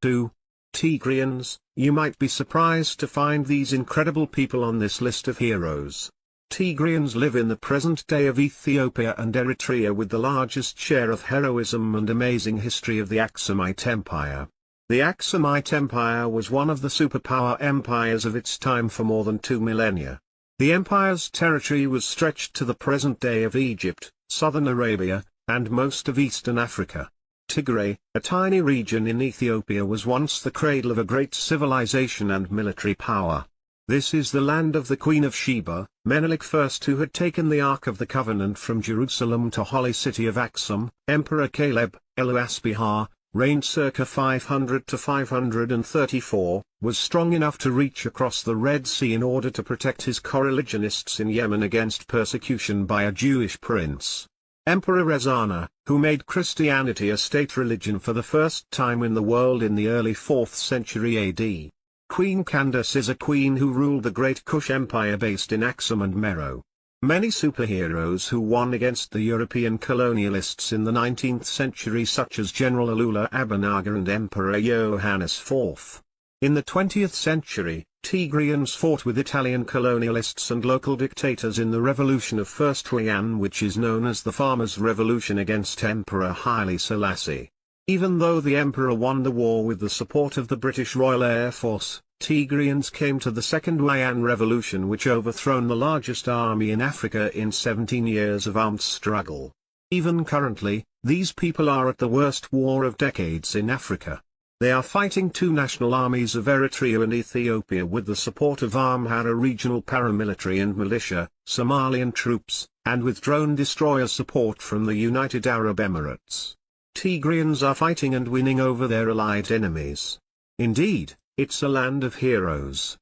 2. Tigrians. You might be surprised to find these incredible people on this list of heroes. Tigrians live in the present day of Ethiopia and Eritrea with the largest share of heroism and amazing history of the Aksumite Empire. The Aksumite Empire was one of the superpower empires of its time for more than 2 millennia. The empire's territory was stretched to the present day of Egypt, southern Arabia, and most of eastern Africa. Tigray, a tiny region in Ethiopia, was once the cradle of a great civilization and military power. This is the land of the Queen of Sheba, Menelik I, who had taken the Ark of the Covenant from Jerusalem to holy city of Aksum. Emperor Caleb, Eluasbihar, reigned circa 500 to 534, was strong enough to reach across the Red Sea in order to protect his coreligionists in Yemen against persecution by a Jewish prince. Emperor Rezana, who made Christianity a state religion for the first time in the world in the early 4th century AD. Queen Candace is a queen who ruled the Great Kush Empire based in Aksum and Meroe. Many superheroes who won against the European colonialists in the 19th century, such as General Alula Abu and Emperor Johannes IV. In the 20th century, Tigrians fought with Italian colonialists and local dictators in the revolution of First Huayan, which is known as the Farmers' Revolution against Emperor Haile Selassie. Even though the emperor won the war with the support of the British Royal Air Force, Tigrians came to the Second Huayan Revolution, which overthrown the largest army in Africa in 17 years of armed struggle. Even currently, these people are at the worst war of decades in Africa. They are fighting two national armies of Eritrea and Ethiopia with the support of Amhara regional paramilitary and militia, Somalian troops, and with drone destroyer support from the United Arab Emirates. Tigrians are fighting and winning over their allied enemies. Indeed, it's a land of heroes.